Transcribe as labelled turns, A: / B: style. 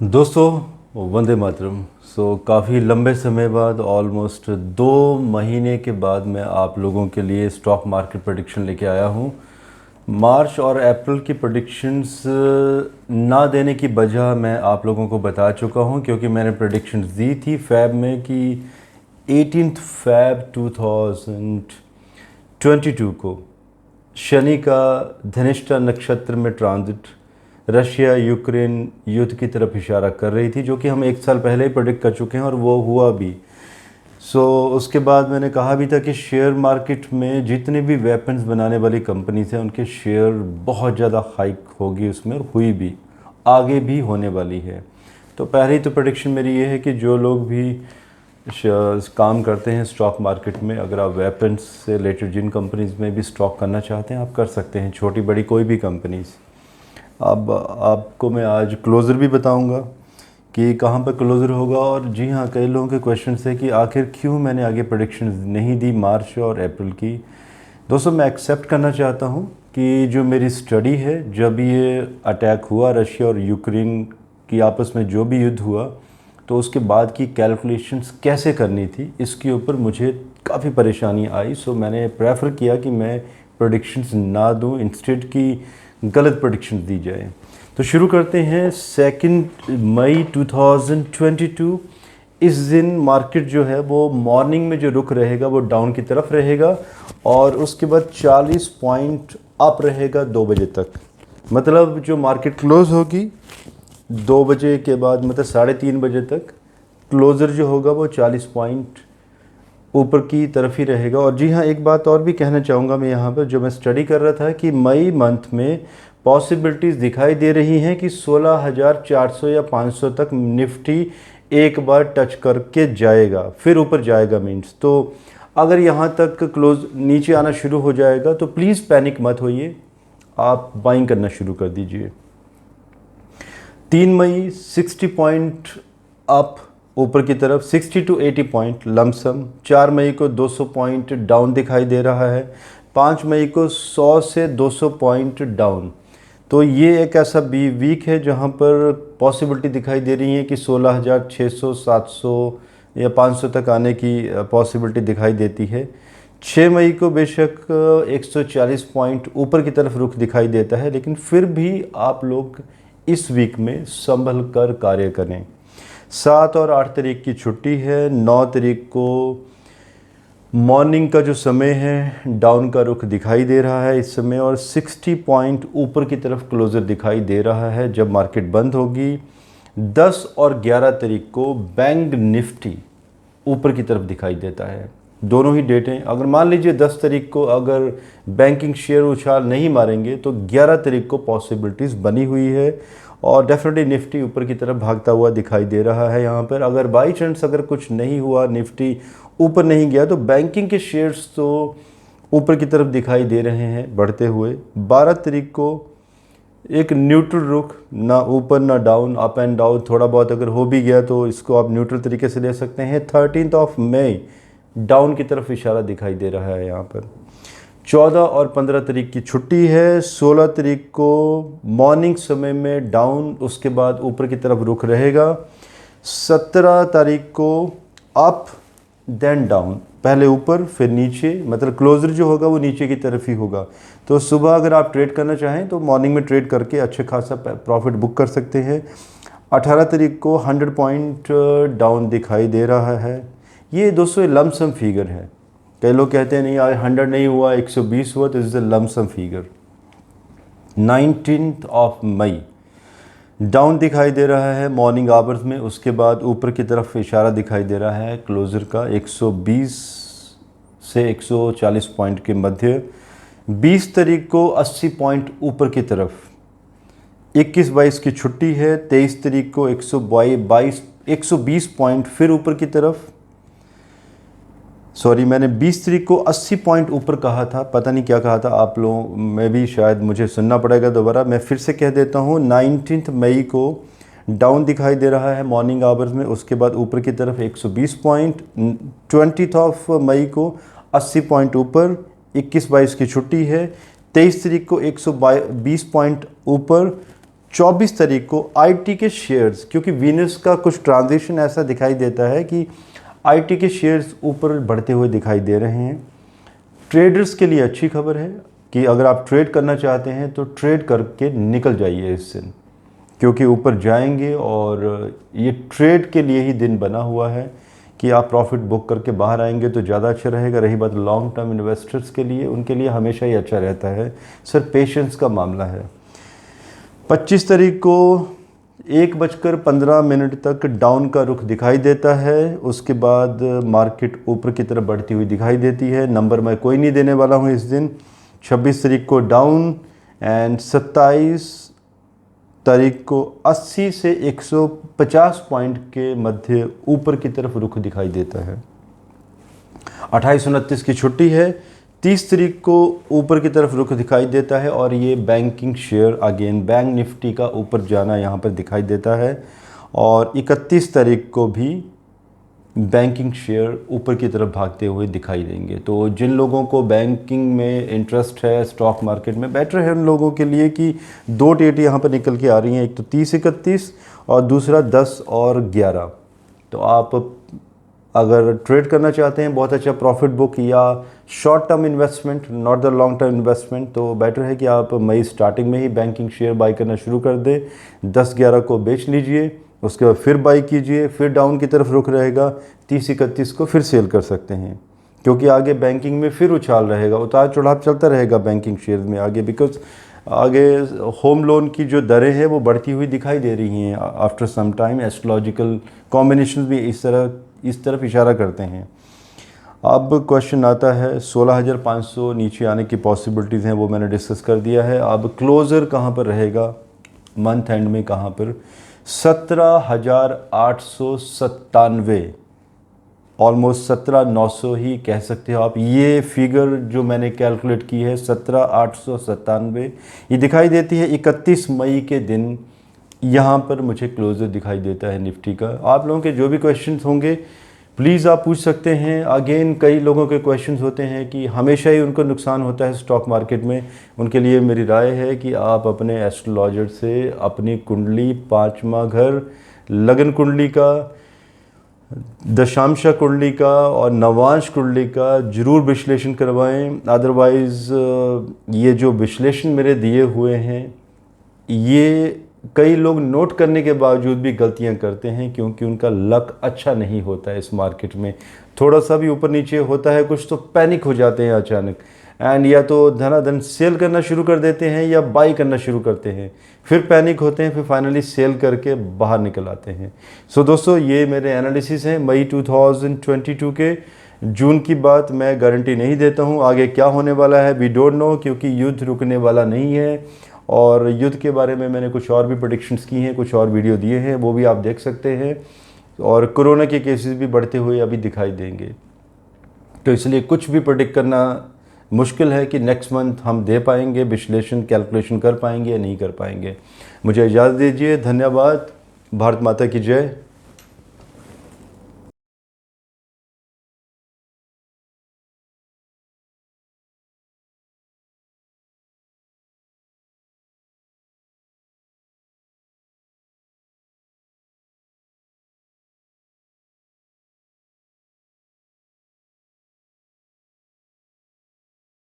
A: दोस्तों वंदे मातरम। काफ़ी लंबे समय बाद ऑलमोस्ट 2 महीने के बाद मैं आप लोगों के लिए स्टॉक मार्केट प्रेडिक्शन लेके आया हूँ। मार्च और अप्रैल की प्रेडिक्शंस ना देने की वजह मैं आप लोगों को बता चुका हूँ, क्योंकि मैंने प्रेडिक्शंस दी थी फ़ैब में कि 18 फ़ैब 2022 को शनि का धनिष्ठा नक्षत्र में ट्रांजिट रशिया यूक्रेन युद्ध की तरफ इशारा कर रही थी, जो कि हम 1 साल पहले ही प्रेडिक्ट कर चुके हैं और वो हुआ भी। उसके बाद मैंने कहा भी था कि शेयर मार्केट में जितने भी वेपन्स बनाने वाली कंपनीज हैं उनके शेयर बहुत ज़्यादा हाइक होगी उसमें, और हुई भी, आगे भी होने वाली है। तो पहले ही तो प्रेडिक्शन मेरी ये है कि जो लोग भी काम करते हैं स्टॉक मार्केट में, अगर आप वेपन्स से रिलेटेड जिन कंपनीज में भी स्टॉक करना चाहते हैं आप कर सकते हैं, छोटी बड़ी कोई भी कंपनीज। अब आपको मैं आज क्लोज़र भी बताऊंगा कि कहाँ पर क्लोज़र होगा। और जी हाँ, कई लोगों के क्वेश्चन है कि आखिर क्यों मैंने आगे प्रेडिक्शंस नहीं दी मार्च और अप्रैल की। दोस्तों, मैं एक्सेप्ट करना चाहता हूँ कि जो मेरी स्टडी है, जब ये अटैक हुआ रशिया और यूक्रेन की आपस में जो भी युद्ध हुआ, तो उसके बाद की कैलकुलेशंस कैसे करनी थी इसके ऊपर मुझे काफ़ी परेशानी आई। मैंने प्रेफर किया कि मैं प्रेडिक्शंस ना दूँ, इंस्टेड की गलत प्रेडिक्शंस दी जाए। तो शुरू करते हैं। 2 मई 2022 इस दिन मार्केट जो है वो मॉर्निंग में जो रुख रहेगा वो डाउन की तरफ रहेगा, और उसके बाद 40 पॉइंट अप रहेगा 2 बजे तक। मतलब जो मार्केट क्लोज होगी 2 बजे के बाद, मतलब 3:30 बजे तक क्लोज़र जो होगा वो 40 पॉइंट ऊपर की तरफ ही रहेगा। और जी हाँ, एक बात और भी कहना चाहूँगा मैं यहाँ पर, जो मैं स्टडी कर रहा था कि मई मंथ में पॉसिबिलिटीज़ दिखाई दे रही हैं कि 16,400 या 500 तक निफ्टी एक बार टच करके जाएगा, फिर ऊपर जाएगा मीन्स। तो अगर यहाँ तक क्लोज नीचे आना शुरू हो जाएगा तो प्लीज़ पैनिक मत होइए, आप बाइंग करना शुरू कर दीजिए। 3 मई 60 पॉइंट अप ऊपर की तरफ, 60 to 80 पॉइंट लमसम। 4 मई को 200 पॉइंट डाउन दिखाई दे रहा है। 5 मई को 100 से 200 पॉइंट डाउन। तो ये एक ऐसा भी वीक है जहां पर पॉसिबिलिटी दिखाई दे रही है कि 16,600, 700 या 500 तक आने की पॉसिबिलिटी दिखाई देती है। 6 मई को बेशक 140 पॉइंट ऊपर की तरफ रुख दिखाई देता है, लेकिन फिर भी आप लोग इस वीक में संभल कर कार्य करें। 7 और 8 तारीख की छुट्टी है। 9 तारीख को मॉर्निंग का जो समय है डाउन का रुख दिखाई दे रहा है इस समय, और 60 पॉइंट ऊपर की तरफ क्लोज़र दिखाई दे रहा है जब मार्केट बंद होगी। 10 और 11 तारीख को बैंक निफ्टी ऊपर की तरफ दिखाई देता है। दोनों ही डेटें, अगर मान लीजिए 10 तारीख को अगर बैंकिंग शेयर उछाल नहीं मारेंगे तो 11 तारीख को पॉसिबिलिटीज़ बनी हुई है, और डेफिनेटली निफ्टी ऊपर की तरफ भागता हुआ दिखाई दे रहा है यहाँ पर। अगर बाई चांस अगर कुछ नहीं हुआ, निफ्टी ऊपर नहीं गया, तो बैंकिंग के शेयर्स तो ऊपर की तरफ दिखाई दे रहे हैं बढ़ते हुए। 12 तारीख को एक न्यूट्रल रुख, ना ऊपर ना डाउन, अप एंड डाउन थोड़ा बहुत अगर हो भी गया तो इसको आप न्यूट्रल तरीके से ले सकते हैं। 13 मई डाउन की तरफ इशारा दिखाई दे रहा है यहाँ पर। 14 और 15 तारीख की छुट्टी है। 16 तारीख को मॉर्निंग समय में डाउन, उसके बाद ऊपर की तरफ रुख रहेगा। 17 तारीख को अप देन डाउन, पहले ऊपर फिर नीचे, मतलब क्लोजर जो होगा वो नीचे की तरफ ही होगा। तो सुबह अगर आप ट्रेड करना चाहें तो मॉर्निंग में ट्रेड करके अच्छे खासा प्रॉफिट बुक कर सकते हैं। 18 तारीख को 100 पॉइंट डाउन दिखाई दे रहा है। ये दोस्तों लमसम फिगर है। कई लोग कहते हैं नहीं यार 100 नहीं हुआ, 120 हुआ, तो इज अ लमसम फिगर। 19 मई डाउन दिखाई दे रहा है मॉर्निंग आवर्स में, उसके बाद ऊपर की तरफ इशारा दिखाई दे रहा है क्लोज़र का 120 से 140 पॉइंट के मध्य। 20 तारीख को 80 पॉइंट ऊपर की तरफ। 21-22 की छुट्टी है। 23 तारीख को 120 पॉइंट फिर ऊपर की तरफ। सॉरी, मैंने 20 तारीख को 80 पॉइंट ऊपर कहा था, पता नहीं क्या कहा था आप लोगों में भी, शायद मुझे सुनना पड़ेगा दोबारा। मैं फिर से कह देता हूँ, 19 मई को डाउन दिखाई दे रहा है मॉर्निंग आवर्स में, उसके बाद ऊपर की तरफ 120 पॉइंट। 20 मई को 80 पॉइंट ऊपर। 21-22 की छुट्टी है। 23 तारीख को 120 पॉइंट ऊपर। 24 तारीख को आईटी के शेयर्स, क्योंकि वीनस का कुछ ट्रांजिशन ऐसा दिखाई देता है कि आईटी के शेयर्स ऊपर बढ़ते हुए दिखाई दे रहे हैं। ट्रेडर्स के लिए अच्छी खबर है कि अगर आप ट्रेड करना चाहते हैं तो ट्रेड करके निकल जाइए इस दिन, क्योंकि ऊपर जाएंगे और ये ट्रेड के लिए ही दिन बना हुआ है कि आप प्रॉफिट बुक करके बाहर आएंगे तो ज़्यादा अच्छा रहेगा। रही बात लॉन्ग टर्म इन्वेस्टर्स के लिए, उनके लिए हमेशा ही अच्छा रहता है। सर पेशेंस का मामला है। 25 तारीख को 1:15 तक डाउन का रुख दिखाई देता है। उसके बाद मार्केट ऊपर की तरफ बढ़ती हुई दिखाई देती है। नंबर मैं कोई नहीं देने वाला हूँ इस दिन। 26 तारीख को डाउन एंड 27 तारीख को 80 से 150 पॉइंट के मध्य ऊपर की तरफ रुख दिखाई देता है। 28-29 की छुट्टी है। 30 तारीख को ऊपर की तरफ रुख दिखाई देता है और ये banking share again bank Nifty का ऊपर जाना यहाँ पर दिखाई देता है। और 31 तारीख को भी बैंकिंग शेयर ऊपर की तरफ भागते हुए दिखाई देंगे। तो जिन लोगों को बैंकिंग में इंटरेस्ट है, स्टॉक मार्केट में, बेटर है उन लोगों के लिए कि 2 डेट यहाँ पर निकल के आ रही हैं, एक तो 30-31 और दूसरा 10 और 11। तो आप अगर ट्रेड करना चाहते हैं बहुत अच्छा प्रॉफिट बुक या short term investment, not the long term investment, तो बेटर है कि आप मई स्टार्टिंग में ही बैंकिंग शेयर बाई करना शुरू कर दें। 10-11 को बेच लीजिए, उसके बाद फिर बाई कीजिए, फिर डाउन की तरफ रुख रहेगा। 30-31 को फिर सेल कर सकते हैं, क्योंकि आगे बैंकिंग में फिर उछाल रहेगा, उतार चढ़ाव चलता रहेगा बैंकिंग शेयर में आगे, बिकॉज आगे होम लोन की जो दरें हैं वो बढ़ती हुई दिखाई दे रही हैं after some time. Astrological combination भी इस तरफ इशारा करते हैं। अब क्वेश्चन आता है 16,500 नीचे आने की पॉसिबिलिटीज़ हैं, वो मैंने डिस्कस कर दिया है। अब क्लोज़र कहाँ पर रहेगा मंथ एंड में, कहाँ पर? 17,897, ऑलमोस्ट 17,900 ही कह सकते हो आप। ये फिगर जो मैंने कैलकुलेट की है 17,897, ये दिखाई देती है 31 मई के दिन। यहाँ पर मुझे क्लोजर दिखाई देता है निफ्टी का। आप लोगों के जो भी क्वेश्चंस होंगे प्लीज़ आप पूछ सकते हैं। अगेन कई लोगों के क्वेश्चंस होते हैं कि हमेशा ही उनको नुकसान होता है स्टॉक मार्केट में। उनके लिए मेरी राय है कि आप अपने एस्ट्रोलॉजर से अपनी कुंडली, 5वां घर, लगन कुंडली का, दशांशा कुंडली का और नवांश कुंडली का ज़रूर विश्लेषण करवाएं। अदरवाइज़ ये जो विश्लेषण मेरे दिए हुए हैं ये कई लोग नोट करने के बावजूद भी गलतियां करते हैं, क्योंकि उनका लक अच्छा नहीं होता है इस मार्केट में। थोड़ा सा भी ऊपर नीचे होता है कुछ तो पैनिक हो जाते हैं अचानक, एंड या तो धनाधन सेल करना शुरू कर देते हैं या बाई करना शुरू करते हैं, फिर पैनिक होते हैं, फिर फाइनली सेल करके बाहर निकल आते हैं। सो दोस्तों ये मेरे एनालिसिस हैं मई 2022 के। जून की बात मैं गारंटी नहीं देता हूँ, आगे क्या होने वाला है वी डोंट नो, क्योंकि युद्ध रुकने वाला नहीं है। और युद्ध के बारे में मैंने कुछ और भी प्रेडिक्शंस की हैं, कुछ और वीडियो दिए हैं, वो भी आप देख सकते हैं। और कोरोना के केसेस भी बढ़ते हुए अभी दिखाई देंगे, तो इसलिए कुछ भी प्रेडिक्ट करना मुश्किल है कि नेक्स्ट मंथ हम दे पाएंगे विश्लेषण, कैलकुलेशन कर पाएंगे या नहीं कर पाएंगे। मुझे इजाज़त दीजिए। धन्यवाद। भारत माता की जय।